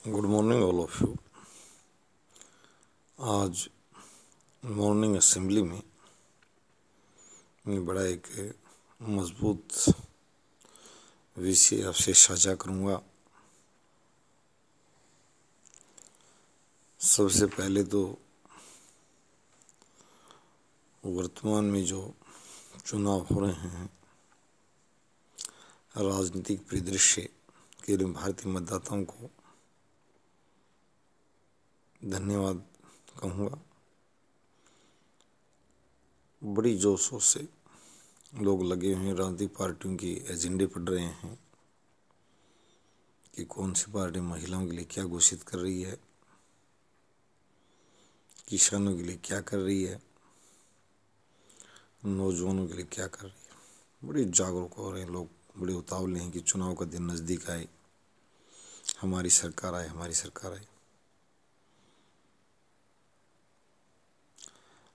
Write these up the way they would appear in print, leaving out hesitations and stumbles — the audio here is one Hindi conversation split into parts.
Good morning all of you. आज मॉर्निंग असेंबली में मैं बड़ा एक मजबूत विषय आपसे साझा करूँगा। सबसे पहले तो वर्तमान में जो चुनाव हो रहे हैं, राजनीतिक परिदृश्य के लिए भारतीय मतदाताओं को धन्यवाद कहूँगा। बड़ी जोशों से लोग लगे हुए हैं, राजनीतिक पार्टियों की एजेंडे पढ़ रहे हैं कि कौन सी पार्टी महिलाओं के लिए क्या घोषित कर रही है, किसानों के लिए क्या कर रही है, नौजवानों के लिए क्या कर रही है। बड़ी जागरूक हो रहे हैं लोग, बड़े उतावले हैं कि चुनाव का दिन नज़दीक आए, हमारी सरकार आए, हमारी सरकार आए।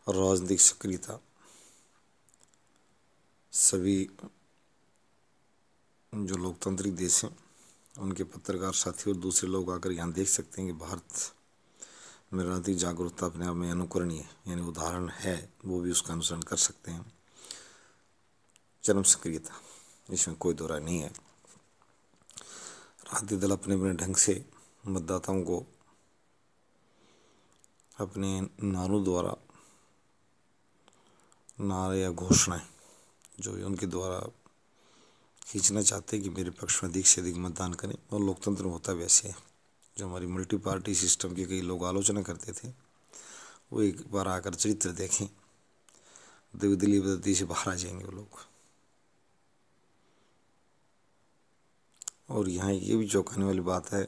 राजनीतिक सक्रियता सभी जो लोकतांत्रिक देश हैं उनके पत्रकार साथी और दूसरे लोग आकर यहाँ देख सकते हैं कि भारत में राजनीतिक जागरूकता अपने आप में अनुकरणीय यानी उदाहरण है, वो भी उसका अनुसरण कर सकते हैं। चरम सक्रियता, इसमें कोई दो राय नहीं है। राजनीतिक दल अपने अपने ढंग से मतदाताओं को अपने नारों द्वारा, नारे या घोषणाएं जो उनके द्वारा खींचना चाहते हैं कि मेरे पक्ष में अधिक से अधिक मतदान करें, और लोकतंत्र में होता वैसे है। जो हमारी मल्टी पार्टी सिस्टम की कई लोग आलोचना करते थे, वो एक बार आकर चरित्र देखें, दिल्ली बदती से बाहर आ जाएंगे वो लोग। और यहाँ ये भी चौंकाने वाली बात है,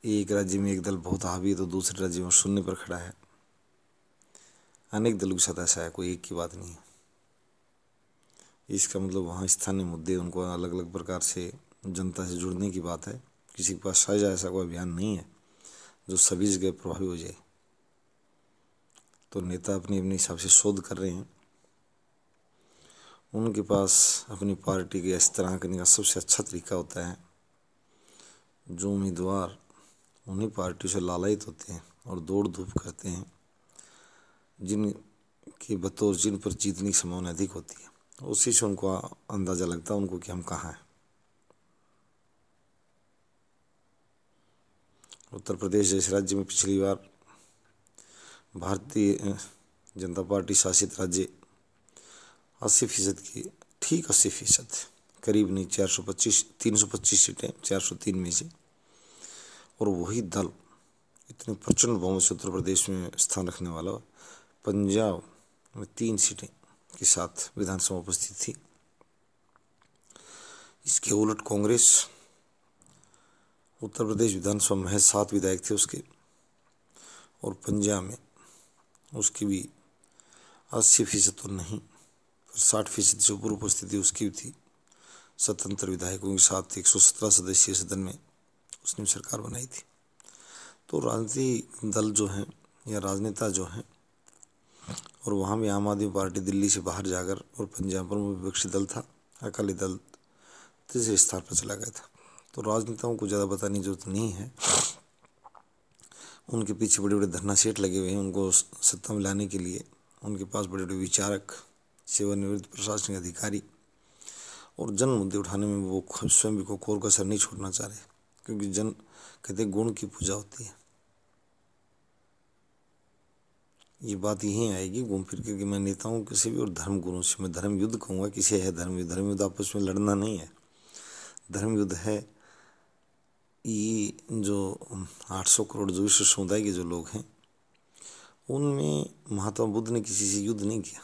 एक राज्य में एक दल बहुत हावी है तो दूसरे राज्य में शून्य पर खड़ा है। अनेक दलों के साथ ऐसा है, कोई एक की बात नहीं है। इसका मतलब वहाँ स्थानीय मुद्दे, उनको अलग अलग प्रकार से जनता से जुड़ने की बात है। किसी के पास साझा ऐसा कोई अभियान नहीं है जो सभी जगह प्रभावी हो जाए। तो नेता अपनी अपने हिसाब से शोध कर रहे हैं, उनके पास अपनी पार्टी के इस तरह करने का सबसे अच्छा तरीका होता है। जो उम्मीदवार उन्हीं पार्टियों से लालायित होते हैं और दौड़ धूप करते हैं, जिन पर जीतने की संभावना अधिक होती है, उसी से उनको अंदाज़ा लगता है उनको कि हम कहाँ हैं। उत्तर प्रदेश जैसे राज्य में पिछली बार भारतीय जनता पार्टी शासित राज्य 80% की, ठीक 80%, करीब नहीं, 325 सीटें 403 में से, और वही दल इतने प्रचंड बहुमत से उत्तर प्रदेश में स्थान रखने वाला पंजाब में 3 सीटें के साथ विधानसभा उपस्थित थी। इसके उलट कांग्रेस उत्तर प्रदेश विधानसभा महज 7 विधायक थे उसके, और पंजाब में उसकी भी 80% तो नहीं, 60% से ऊपर उपस्थिति उसकी भी थी। स्वतंत्र विधायकों के साथ 117 सदस्यीय सदन में उसने सरकार बनाई थी। तो राजनीतिक दल जो हैं या राजनेता जो हैं, और वहाँ भी आम आदमी पार्टी दिल्ली से बाहर जाकर, और पंजाब पर विपक्षी दल था, अकाली दल तीसरे स्थान पर चला गया था। तो राजनेताओं को ज़्यादा बताने की जरूरत नहीं है, उनके पीछे बड़े बड़े धरना सेठ लगे हुए हैं उनको सत्ता में लाने के लिए। उनके पास बड़े बड़े विचारक, सेवानिवृत्त प्रशासनिक अधिकारी, और जन मुद्दे उठाने में वो स्वयं भी को कोर कसर नहीं छोड़ना चाह रहे, क्योंकि जन कहते हैं गुण की पूजा होती है। ये बात यहीं आएगी घूम फिर कर कि मैं नेताओं से भी और धर्म गुरुओं से, मैं धर्म युद्ध कहूँगा, किसे है धर्म युद्ध? धर्म युद्ध आपस में लड़ना नहीं है, धर्म युद्ध है ये जो 800 करोड़ जो विश्व समुदाय के जो लोग हैं, उनमें महात्मा बुद्ध ने किसी से युद्ध नहीं किया।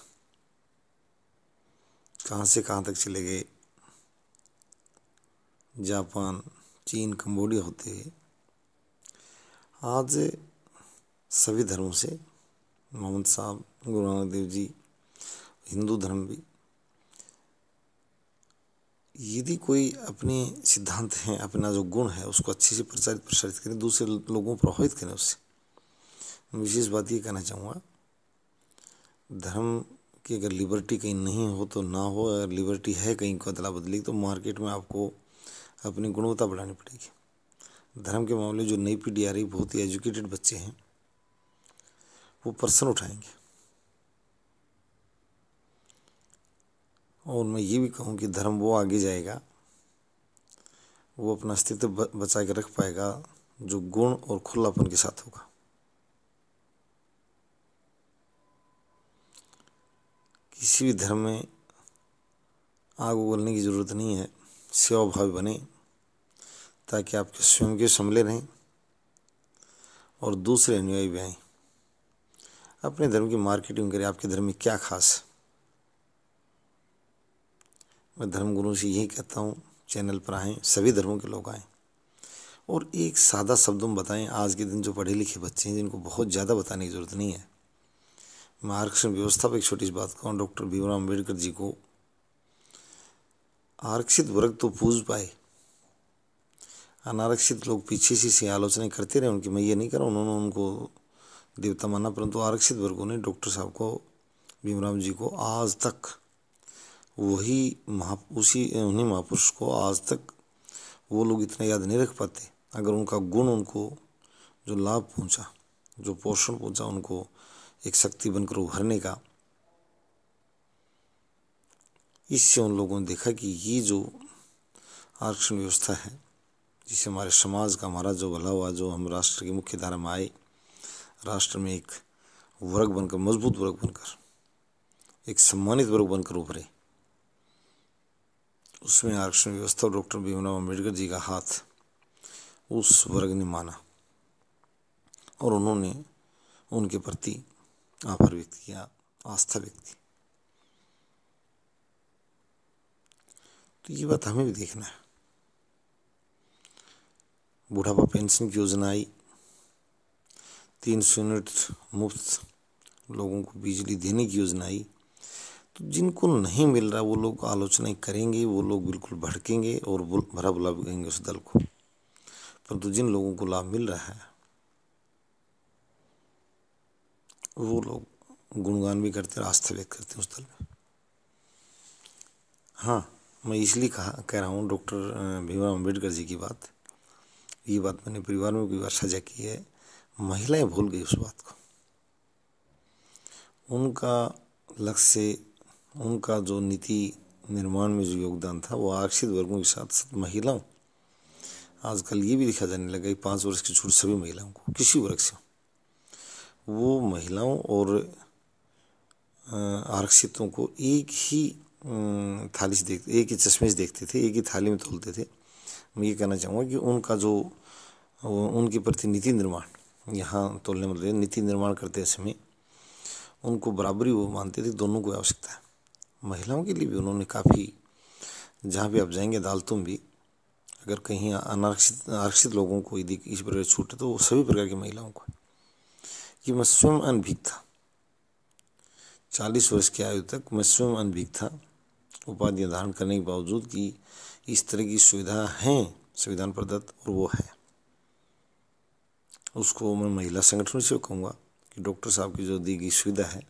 कहाँ से कहाँ तक चले गए, जापान, चीन, कंबोडिया होते हैं। आज सभी धर्मों से मोहम्मद साहब, गुरु नानक देव जी, हिंदू धर्म भी, यदि कोई अपने सिद्धांत हैं, अपना जो गुण है उसको अच्छे से प्रसारित करें, दूसरे लोगों को प्रभावित करें उससे। मैं विशेष बात ये कहना चाहूँगा, धर्म की अगर लिबर्टी कहीं नहीं हो तो ना हो, अगर लिबर्टी है कहीं को अदला बदली, तो मार्केट में आपको अपनी गुणवत्ता बढ़ानी पड़ेगी। धर्म के मामले जो नई पीढ़ी आ रही, बहुत ही एजुकेटेड बच्चे हैं, वो प्रश्न उठाएंगे। और मैं ये भी कहूँ कि धर्म वो आगे जाएगा, वो अपना अस्तित्व बचा के रख पाएगा जो गुण और खुलापन के साथ होगा। किसी भी धर्म में आग उगलने की ज़रूरत नहीं है, सेवा भाव बने ताकि आपके स्वयं के संभले रहें और दूसरे अनुयायी भी आएँ। अपने धर्म की मार्केटिंग करें, आपके धर्म में क्या खास है। मैं धर्मगुरु से यही कहता हूँ, चैनल पर आएँ, सभी धर्मों के लोग आएँ और एक सादा शब्दों में बताएं। आज के दिन जो पढ़े लिखे बच्चे हैं, जिनको बहुत ज़्यादा बताने की ज़रूरत नहीं है। मैं आरक्षण व्यवस्था पर एक छोटी सी बात कहूँ। डॉक्टर भीमराव अम्बेडकर जी को आरक्षित वर्ग तो पूज पाए, अनारक्षित लोग पीछे से आलोचना करते रहे उनकी। मैं ये नहीं कर रहा उन्होंने उनको देवता माना, परंतु आरक्षित वर्गों ने डॉक्टर साहब को, भीमराव जी को आज तक उन्हीं महापुरुष को आज तक वो लोग इतना याद नहीं रख पाते। अगर उनका गुण, उनको जो लाभ पहुंचा, जो पोषण पहुंचा, उनको एक शक्ति बनकर उभरने का, इससे उन लोगों ने देखा कि ये जो आरक्षण व्यवस्था है, जिससे हमारे समाज का, हमारा जो भला हुआ, जो हम राष्ट्र की मुख्य धारा में आए, राष्ट्र में एक वर्ग बनकर, मजबूत वर्ग बनकर, एक सम्मानित वर्ग बनकर उभरे, उसमें आरक्षण व्यवस्था और डॉक्टर भीमराव अम्बेडकर जी का हाथ उस वर्ग ने माना और उन्होंने उनके प्रति आभार व्यक्त किया, आस्था व्यक्त की। तो ये बात हमें भी देखना है। बुढ़ापा पेंशन की योजना आई, 300 यूनिट मुफ्त लोगों को बिजली देने की योजना आई। तो जिनको नहीं मिल रहा वो लोग आलोचनाएं करेंगे, वो लोग बिल्कुल भड़केंगे और भरा बुला कहेंगे उस दल को। परंतु जिन लोगों को लाभ मिल रहा है वो लोग गुणगान भी करते हैं, आस्था व्यक्त करते हैं उस दल में। हाँ, मैं इसलिए कह रहा हूँ डॉक्टर भीमराव अम्बेडकर जी की बात, ये बात मैंने परिवार में कई बार साझा की है। महिलाएं भूल गई उस बात को। उनका लक्ष्य, उनका जो नीति निर्माण में जो योगदान था, वो आरक्षित वर्गों के साथ साथ महिलाओं, आजकल ये भी लिखा जाने लगा कि 5 वर्ष की छूट सभी महिलाओं को, किसी वर्ग से, वो महिलाओं और आरक्षितों को एक ही थाली से देखते, एक ही चश्मे से देखते थे, एक ही थाली में तोलते थे। मैं ये कहना चाहूँगा कि उनका जो उनके प्रति नीति निर्माण, यहाँ तोलने मतलब नीति निर्माण करते समय उनको बराबरी वो मानते थे, दोनों को आवश्यकता है। महिलाओं के लिए भी उन्होंने काफ़ी, जहाँ भी आप जाएंगे अदालतों में भी, अगर कहीं आरक्षित लोगों को यदि इस प्रकार छूट है तो सभी प्रकार की महिलाओं को। कि मैं स्वयं अनभिज्ञ था, 40 वर्ष की आयु तक मैं स्वयं अनभिज्ञ था, उपाधियाँ धारण करने के बावजूद कि इस तरह की सुविधा हैं संविधान प्रदत्त, और वो है। उसको मैं महिला संगठन से कहूँगा कि डॉक्टर साहब की जो दी गई सुविधा है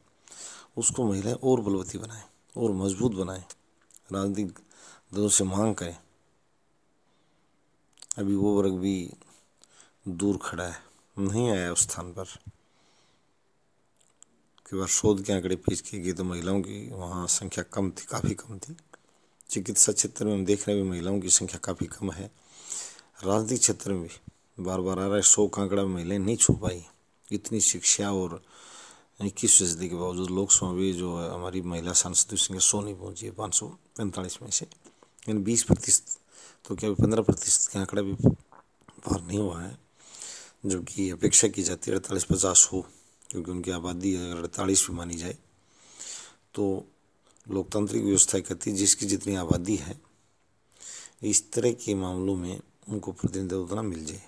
उसको महिलाएं और बलवती बनाएं और मजबूत बनाएं, राजनीतिक दलों से मांग करें। अभी वो वर्ग भी दूर खड़ा है, नहीं आया उस स्थान पर। कई बार शोध के आंकड़े पेश किए गए तो महिलाओं की वहाँ संख्या कम थी, काफ़ी कम थी। चिकित्सा क्षेत्र में हम देख रहे हैं महिलाओं की संख्या काफ़ी कम है। राजनीतिक क्षेत्र में भी बार बार आ रहा है, 100 का आंकड़ा महिलाएं नहीं छू पाई। इतनी शिक्षा और 21% के बावजूद लोकसभा में जो हमारी महिला सांसद संख्या 100 नहीं पहुँची है, 545 में से, यानी 20%, तो क्या 15% का आंकड़ा भी पार नहीं हुआ है। जबकि अपेक्षा की जाती है 48-50 हो, क्योंकि उनकी आबादी अगर 48 भी मानी जाए तो लोकतांत्रिक व्यवस्था कहती है जिसकी जितनी आबादी है, इस तरह के मामलों में उनको प्रतिनिधित्व उतना मिल जाए।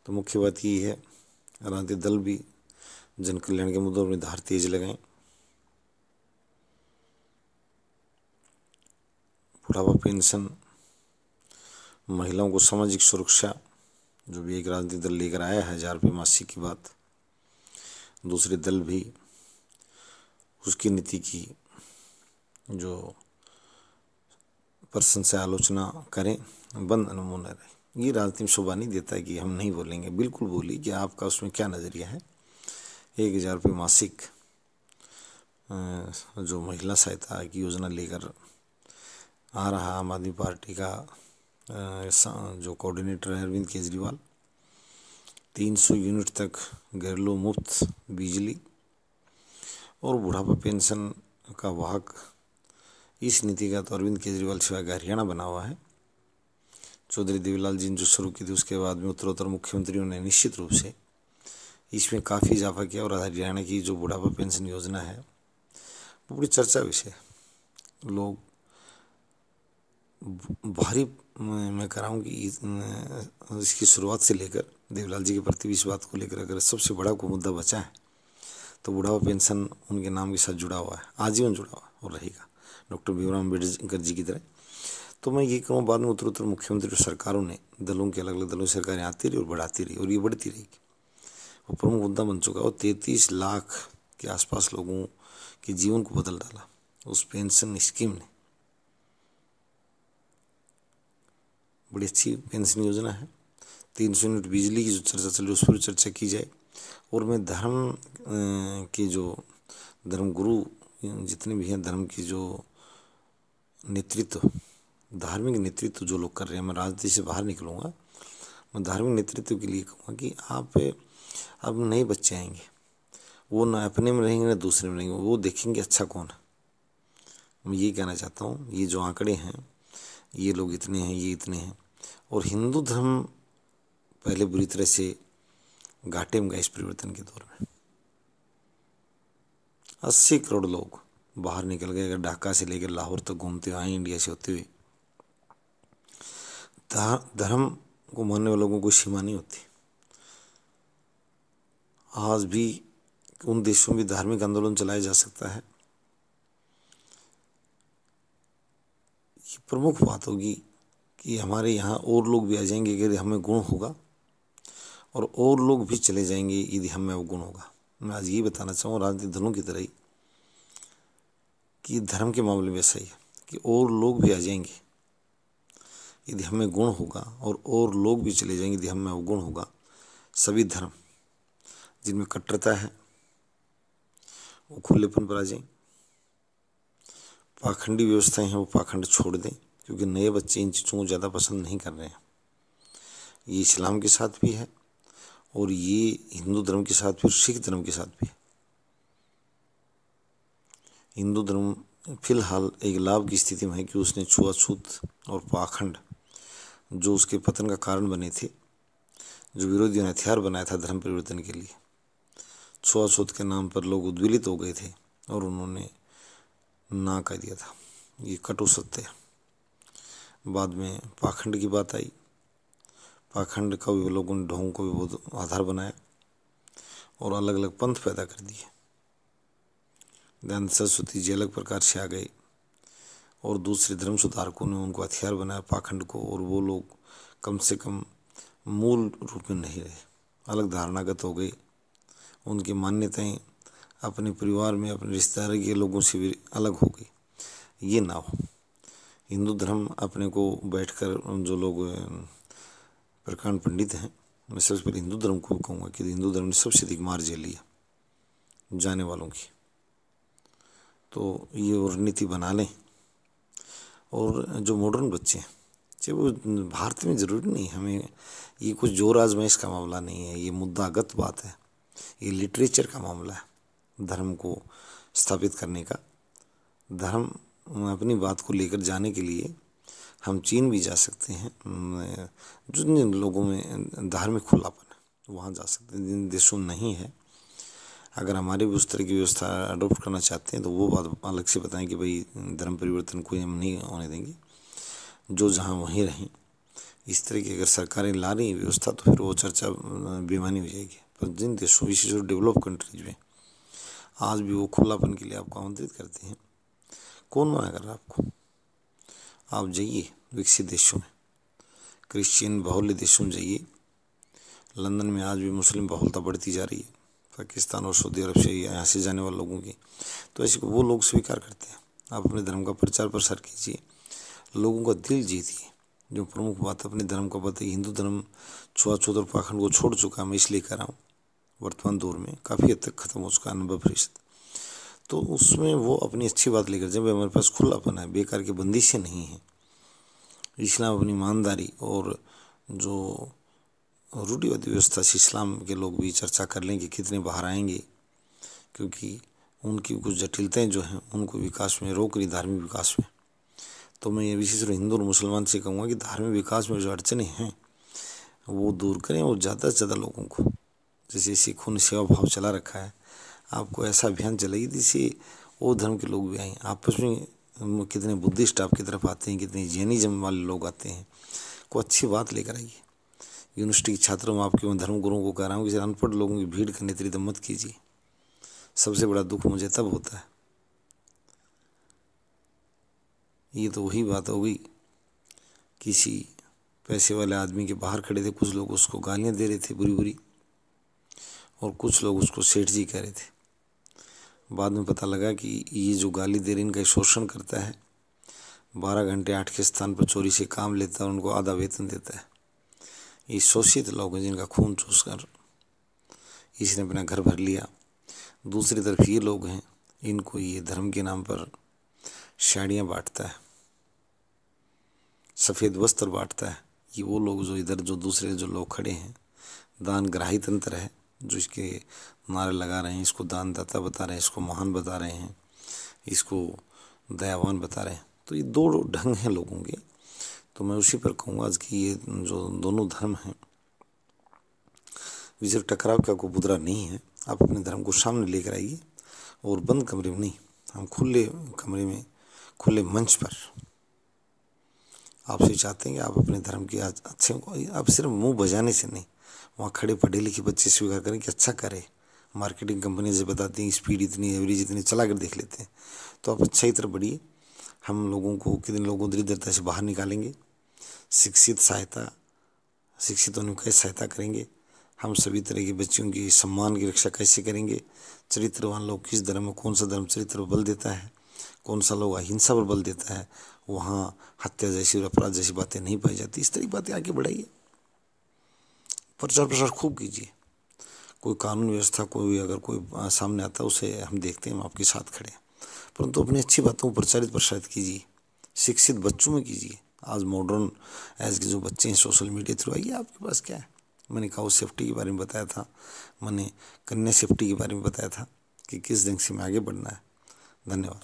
तो मुख्य बात ये है, राजनीतिक दल भी जन कल्याण के मुद्दों में धार तेज लगाएं। बुढ़ापा पेंशन, महिलाओं को सामाजिक सुरक्षा, जो भी एक राजनीतिक दल लेकर आया है 1000 रुपये मासिक की बात, दूसरे दल भी उसकी नीति की जो प्रशंसा आलोचना करें, बंद नमूना रहे। ये राजनीति में शोभा नहीं देता है कि हम नहीं बोलेंगे। बिल्कुल बोलिए कि आपका उसमें क्या नज़रिया है। 1,000 रुपये मासिक जो महिला सहायता की योजना लेकर आ रहा आम आदमी पार्टी का जो कोऑर्डिनेटर है अरविंद केजरीवाल, 300 यूनिट तक घरेलू मुफ्त बिजली और बुढ़ापा पेंशन का वाहक। इस नीति का तो अरविंद केजरीवाल सिवाय हरियाणा बना हुआ है। चौधरी देवीलाल जी ने जो शुरू की थी उसके बाद में उत्तरोत्तर मुख्यमंत्रियों ने निश्चित रूप से इसमें काफ़ी इजाफा किया। और हरियाणा की जो बुढ़ापा पेंशन योजना है वो बड़ी चर्चा विषय है। लोग भारी मैं कह रहा हूँ कि इसकी शुरुआत से लेकर देवीलाल जी के प्रति भी इस बात को लेकर अगर सबसे बड़ा कोई मुद्दा बचा है तो बुढ़ापा पेंशन उनके नाम के साथ जुड़ा हुआ है, आजीवन जुड़ा हुआ और रहेगा, डॉक्टर भीमराव अम्बेडकर जी की तरह। तो मैं ये कहूँ बाद में उत्तरोत्तर मुख्यमंत्री और सरकारों ने दलों के अलग अलग दलों की सरकारें आती रही और बढ़ाती रही और ये बढ़ती रहेगी। वो प्रमुख मुद्दा बन चुका है और 33 लाख के आसपास लोगों के जीवन को बदल डाला उस पेंशन स्कीम ने। बड़ी अच्छी पेंशन योजना है। 300 यूनिट बिजली की जो चर्चा चल रही है उस पर चर्चा की जाए। और मैं धर्म के जो धर्मगुरु जितने भी हैं, धर्म की जो नेतृत्व, धार्मिक नेतृत्व जो लोग कर रहे हैं, मैं राजनीति से बाहर निकलूँगा, मैं धार्मिक नेतृत्व के लिए कहूँगा कि आप अब नए बच्चे आएंगे, वो ना अपने में रहेंगे ना दूसरे में रहेंगे, वो देखेंगे अच्छा कौन है। मैं ये कहना चाहता हूँ, ये जो आंकड़े हैं, ये लोग इतने हैं, ये इतने हैं। और हिंदू धर्म पहले बुरी तरह से घाटे में गए इस परिवर्तन के दौर में। 80 करोड़ लोग बाहर निकल गए। अगर ढाका से लेकर लाहौर तक घूमते हुए आए, इंडिया से होते हुए। धर्म को मानने वालों को कोई सीमा नहीं होती। आज भी उन देशों में धार्मिक आंदोलन चलाया जा सकता है। ये प्रमुख बात होगी कि हमारे यहाँ और लोग भी आ जाएंगे यदि हमें गुण होगा, और लोग भी चले जाएंगे यदि हमें वो गुण होगा। मैं आज ये बताना चाहूँ राजनीतिक दलों की तरह ही कि धर्म के मामले में ऐसा ही है कि और लोग भी आ जाएंगे यदि हमें गुण होगा, और लोग भी चले जाएंगे यदि हमें वो गुण होगा। सभी धर्म जिनमें कट्टरता है वो खुलेपन पर आ जाएं। पाखंडी व्यवस्थाएं हैं वो पाखंड छोड़ दें, क्योंकि नए बच्चे इन चीज़ों को ज़्यादा पसंद नहीं कर रहे हैं। ये इस्लाम के साथ भी है और ये हिंदू धर्म के साथ भी और सिख धर्म के साथ भी है। हिंदू धर्म फिलहाल एक लाभ की स्थिति में है कि उसने छुआछूत और पाखंड जो उसके पतन का कारण बने थे, जो विरोधियों ने हथियार बनाया था धर्म परिवर्तन के लिए, छुआछूत के नाम पर लोग उद्वेलित हो गए थे और उन्होंने ना कह दिया था। ये कटु सत्य है। बाद में पाखंड की बात आई। पाखंड का भी लोगों ने ढोंग को भी बहुत आधार बनाया और अलग अलग पंथ पैदा कर दिए। दयानंद सरस्वती जी अलग प्रकार से आ गए और दूसरे धर्म सुधारकों ने उनको हथियार बनाया पाखंड को, और वो लोग कम से कम मूल रूप में नहीं रहे, अलग धारणागत हो गए। उनकी मान्यताएं अपने परिवार में अपने रिश्तेदार के लोगों से भी अलग हो गई। ये ना हो। हिंदू धर्म अपने को बैठकर जो लोग प्रकांड पंडित हैं, मैं सबसे पहले हिंदू धर्म को कहूँगा कि हिंदू धर्म ने सबसे अधिक मार झेली है जाने वालों की। तो ये और नीति बना लें। और जो मॉडर्न बच्चे हैं, चाहे वो भारत में ज़रूरी नहीं, हमें ये कुछ जोर आजमाइश का मामला नहीं है, ये मुद्दागत बात है, ये लिटरेचर का मामला है। धर्म को स्थापित करने का, धर्म अपनी बात को लेकर जाने के लिए हम चीन भी जा सकते हैं। जिन लोगों में धार्मिक खुलापन है वहाँ जा सकते हैं, जिन देशों में नहीं है। अगर हमारे भी उस तरह की व्यवस्था अडोप्ट करना चाहते हैं तो वो बात अलग से बताएं कि भाई धर्म परिवर्तन को हम नहीं होने देंगे, जो जहाँ वहीं रहें। इस तरह की अगर सरकारें ला रही व्यवस्था तो फिर वो चर्चा बेमानी हो जाएगी। पर जिन देशों, विशेष जो डेवलप कंट्रीज में आज भी वो खुलापन के लिए आपको आमंत्रित करते हैं, कौन मना कर रहा है आपको? आप जाइए विकसित देशों में, क्रिश्चियन बहुल्य देशों में जाइए। लंदन में आज भी मुस्लिम बहुलता बढ़ती जा रही है, पाकिस्तान और सऊदी अरब से यहाँ से जाने वाले लोगों की। तो ऐसे वो लोग स्वीकार करते हैं। आप अपने धर्म का प्रचार प्रसार कीजिए, लोगों का दिल जीतिए, जो प्रमुख बात अपने धर्म का बताई, हिंदू धर्म छुआछूत और पाखंड को छोड़ चुका, मैं इसलिए कह रहा हूँ वर्तमान दौर में काफ़ी हद तक खत्म हो चुका 90%। तो उसमें वो अपनी अच्छी बात लेकर जब हमारे पास खुलापन है, बेकार की बंदिशें नहीं हैं, इस्लाम अपनी ईमानदारी और जो रूढ़िवादी व्यवस्था से इस्लाम के लोग भी चर्चा कर लें कि कितने बाहर आएंगे, क्योंकि उनकी कुछ जटिलताएं जो हैं उनको विकास में रोक रही, धार्मिक विकास में। तो मैं ये विशेष रूप हिंदू और मुसलमान से कहूँगा कि धार्मिक विकास में जो अड़चनें हैं वो दूर करें और ज़्यादा से ज़्यादा लोगों को, जैसे सिखों ने सेवा भाव चला रखा है, आपको ऐसा अभियान चलाइए जिससे वो धर्म के लोग भी आएँ। आपस में कितने बुद्धिस्ट आपकी तरफ आते हैं, कितने जैनिज्म वाले लोग आते हैं, को अच्छी बात लेकर आइए। यूनिवर्सिटी के छात्रों में आपके धर्म गुरुओं को कह रहा हूँ कि अनपढ़ लोगों की भीड़ करने तरीके मत कीजिए। सबसे बड़ा दुख मुझे तब होता है, ये तो वही बात हो गई, किसी पैसे वाले आदमी के बाहर खड़े थे, कुछ लोग उसको गालियाँ दे रहे थे बुरी बुरी, और कुछ लोग उसको सेठ जी कह रहे थे। बाद में पता लगा कि ये जो गाली दे रहे इनका शोषण करता है, 12 घंटे 8 के स्थान पर चोरी से काम लेता है, उनको आधा वेतन देता है। ये शोषित लोग हैं जिनका खून चूस कर इसने अपना घर भर लिया। दूसरी तरफ ये लोग हैं, इनको ये धर्म के नाम पर साड़ियाँ बांटता है, सफ़ेद वस्त्र बांटता है। ये वो लोग जो इधर जो दूसरे जो लोग खड़े हैं, दान ग्राही तंत्र है जो इसके नारे लगा रहे हैं, इसको दानदाता बता रहे हैं, इसको महान बता रहे हैं, इसको दयावान बता रहे हैं। तो ये दो ढंग हैं लोगों के। तो मैं उसी पर कहूँगा आज कि ये जो दोनों धर्म हैं विजय टकराव का कोई बुदरा नहीं है। आप अपने धर्म को सामने लेकर आइए और बंद कमरे में नहीं, हम खुले कमरे में खुले मंच पर आपसे चाहते हैं कि आप अपने धर्म के अच्छे, आप सिर्फ मुंह बजाने से नहीं, वहाँ खड़े पढ़े लिखे बच्चे स्वीकार करें कि अच्छा करे। मार्केटिंग कंपनी से बताती हैं स्पीड इतनी, एवरेज इतनी, चला कर देख लेते हैं। तो आप अच्छा ही तरफ बढ़िए। हम लोगों को कितने लोगों दरिद्रता से बाहर निकालेंगे, शिक्षित होने में कैसे सहायता करेंगे, हम सभी तरह के बच्चों की सम्मान की रक्षा कैसे करेंगे, चरित्रवान लोग किस धर्म में, कौन सा धर्म चरित्र पर बल देता है, कौन सा लोग अहिंसा पर बल देता है, वहाँ हत्या जैसी और अपराध जैसी बातें नहीं पाई जाती। इस तरह की बातें आगे बढ़ाइए, प्रचार प्रसार खूब कीजिए। कोई कानून व्यवस्था कोई अगर कोई सामने आता है उसे हम देखते हैं, हम आपके साथ खड़े हैं, परंतु अपनी अच्छी बातों को प्रचारित प्रसारित कीजिए, शिक्षित बच्चों में कीजिए। आज मॉडर्न एज के जो बच्चे हैं सोशल मीडिया थ्रू आइए, आपके पास क्या है। मैंने काउ सेफ्टी के बारे में बताया था, मैंने कन्या सेफ्टी के बारे में बताया था कि किस ढंग से हमें आगे बढ़ना है। धन्यवाद।